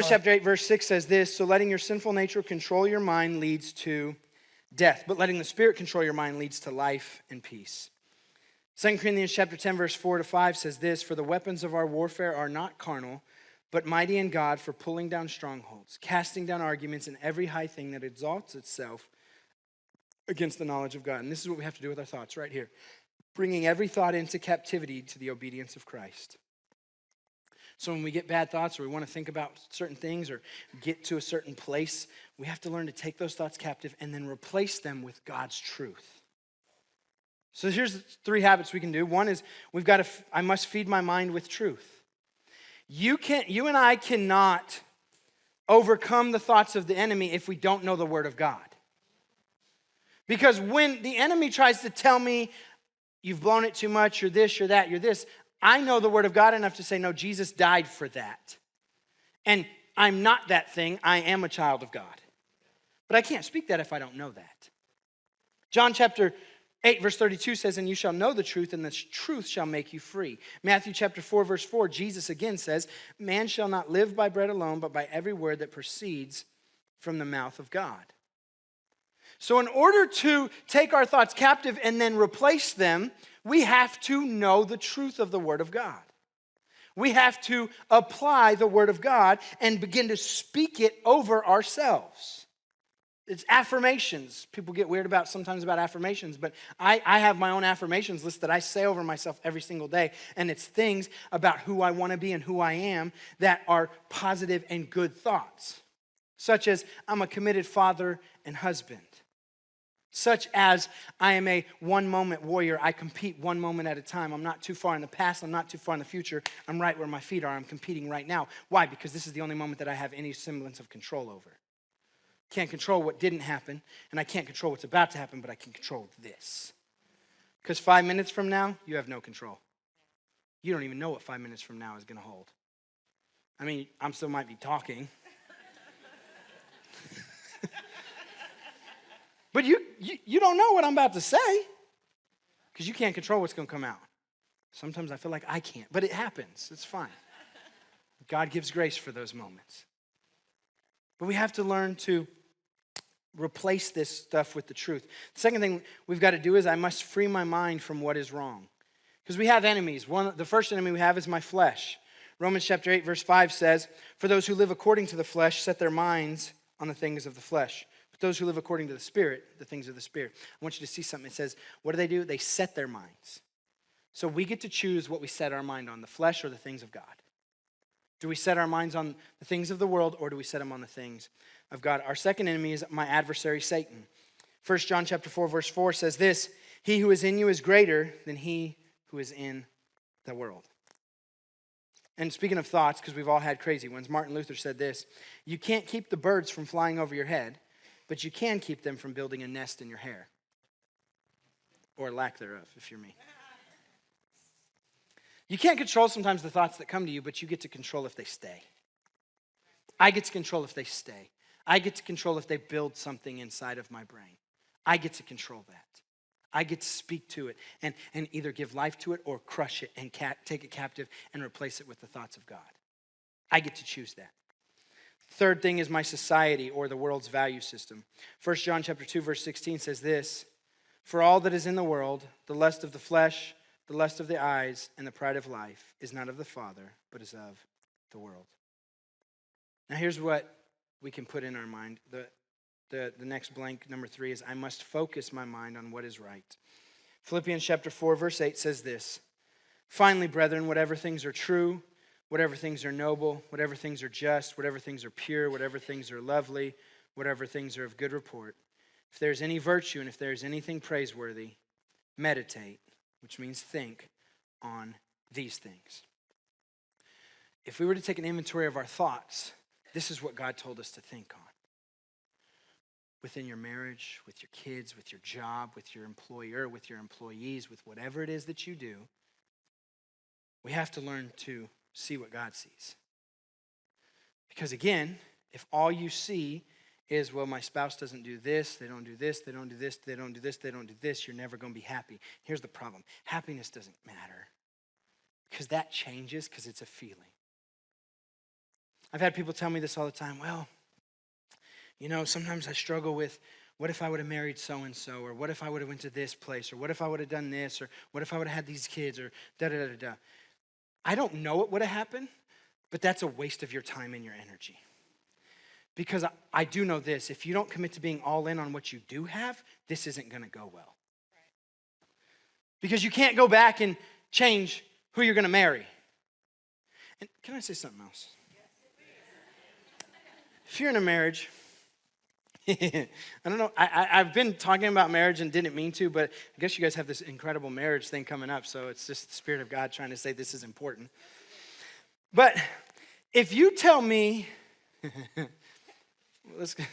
Romans chapter 8, verse 6 says this, so letting your sinful nature control your mind leads to death, but letting the Spirit control your mind leads to life and peace. 2 Corinthians chapter 10, verse 4 to 5 says this, for the weapons of our warfare are not carnal, but mighty in God for pulling down strongholds, casting down arguments and every high thing that exalts itself against the knowledge of God. And this is what we have to do with our thoughts right here. Bringing every thought into captivity to the obedience of Christ. So when we get bad thoughts or we want to think about certain things or get to a certain place, we have to learn to take those thoughts captive and then replace them with God's truth. So here's 3 habits we can do. One is I must feed my mind with truth. You and I cannot overcome the thoughts of the enemy if we don't know the Word of God. Because when the enemy tries to tell me, you've blown it too much, you're this, you're that, you're this, I know the Word of God enough to say, no, Jesus died for that. And I'm not that thing, I am a child of God. But I can't speak that if I don't know that. John chapter 8, verse 32 says, and you shall know the truth, and the truth shall make you free. Matthew chapter 4, verse 4, Jesus again says, man shall not live by bread alone, but by every word that proceeds from the mouth of God. So in order to take our thoughts captive and then replace them, we have to know the truth of the Word of God. We have to apply the Word of God and begin to speak it over ourselves. It's affirmations. People get weird sometimes about affirmations, but I have my own affirmations list that I say over myself every single day, and it's things about who I want to be and who I am that are positive and good thoughts, such as I'm a committed father and husband. Such as I am a one-moment warrior. I compete one moment at a time. I'm not too far in the past. I'm not too far in the future. I'm right where my feet are. I'm competing right now. Why? Because this is the only moment that I have any semblance of control over. Can't control what didn't happen, and I can't control what's about to happen, but I can control this. Because 5 minutes from now, you have no control. You don't even know what 5 minutes from now is going to hold. I mean, I still might be talking. But you don't know what I'm about to say because you can't control what's going to come out. Sometimes I feel like I can't, but it happens. It's fine. God gives grace for those moments. But we have to learn to replace this stuff with the truth. The second thing we've got to do is I must free my mind from what is wrong. Because we have enemies. The first enemy we have is my flesh. Romans chapter 8, verse 5 says, for those who live according to the flesh set their minds on the things of the flesh. But those who live according to the Spirit, the things of the Spirit. I want you to see something. It says, what do? They set their minds. So we get to choose what we set our mind on, the flesh or the things of God. Do we set our minds on the things of the world or do we set them on the things of God? Our second enemy is my adversary, Satan. 1 John chapter 4, verse 4 says this, he who is in you is greater than he who is in the world. And speaking of thoughts, because we've all had crazy ones, Martin Luther said this, you can't keep the birds from flying over your head, but you can keep them from building a nest in your hair. Or lack thereof, if you're me. You can't control sometimes the thoughts that come to you, but you get to control if they stay. I get to control if they stay. I get to control if they build something inside of my brain. I get to control that. I get to speak to it and either give life to it or crush it and take it captive and replace it with the thoughts of God. I get to choose that. Third thing is my society or the world's value system. 1 John chapter 2, verse 16 says this, for all that is in the world, the lust of the flesh, the lust of the eyes, and the pride of life is not of the Father, but is of the world. Now here's what we can put in our mind. The next blank, number 3, is I must focus my mind on what is right. Philippians chapter 4, verse 8 says this, finally, brethren, whatever things are true, whatever things are noble, whatever things are just, whatever things are pure, whatever things are lovely, whatever things are of good report, if there's any virtue and if there's anything praiseworthy, meditate, which means think, on these things. If we were to take an inventory of our thoughts, this is what God told us to think on. Within your marriage, with your kids, with your job, with your employer, with your employees, with whatever it is that you do, we have to learn to see what God sees. Because again, if all you see is, well, my spouse doesn't do this, they don't do this, they don't do this, they don't do this, they don't do this, you're never going to be happy. Here's the problem. Happiness doesn't matter because that changes because it's a feeling. I've had people tell me this all the time. Well, sometimes I struggle with, what if I would have married so-and-so, or what if I would have went to this place, or what if I would have done this, or what if I would have had these kids, or da-da-da-da-da. I don't know what would have happened, but that's a waste of your time and your energy. Because I do know this, if you don't commit to being all in on what you do have, this isn't gonna go well. Because you can't go back and change who you're gonna marry. And can I say something else? If you're in a marriage, I don't know, I've been talking about marriage and didn't mean to, but I guess you guys have this incredible marriage thing coming up, so it's just the Spirit of God trying to say this is important. But if you tell me, it's going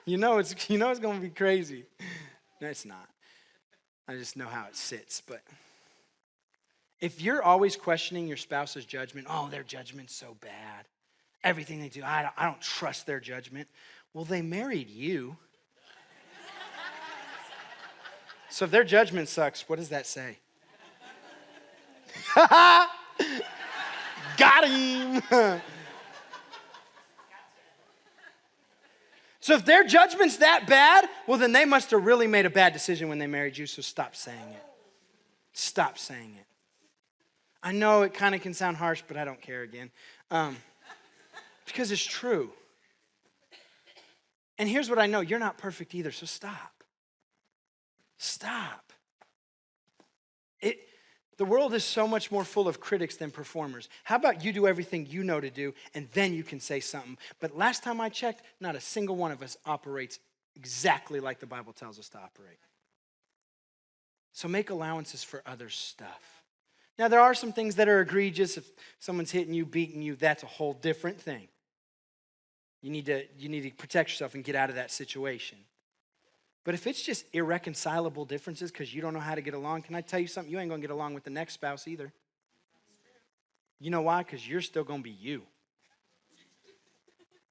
to be crazy. No, it's not. I just know how it sits, but if you're always questioning your spouse's judgment, oh, their judgment's so bad. Everything they do, I don't trust their judgment. Well, they married you. So if their judgment sucks, what does that say? Got him. So if their judgment's that bad, well, then they must have really made a bad decision when they married you, so stop saying it. Stop saying it. I know it kind of can sound harsh, but I don't care again. Because it's true. And here's what I know. You're not perfect either, so stop. Stop. The world is so much more full of critics than performers. How about you do everything you know to do, and then you can say something? But last time I checked, not a single one of us operates exactly like the Bible tells us to operate. So make allowances for other stuff. Now, there are some things that are egregious. If someone's hitting you, beating you, that's a whole different thing. You need to protect yourself and get out of that situation. But if it's just irreconcilable differences because you don't know how to get along, can I tell you something? You ain't going to get along with the next spouse either. You know why? Because you're still going to be you.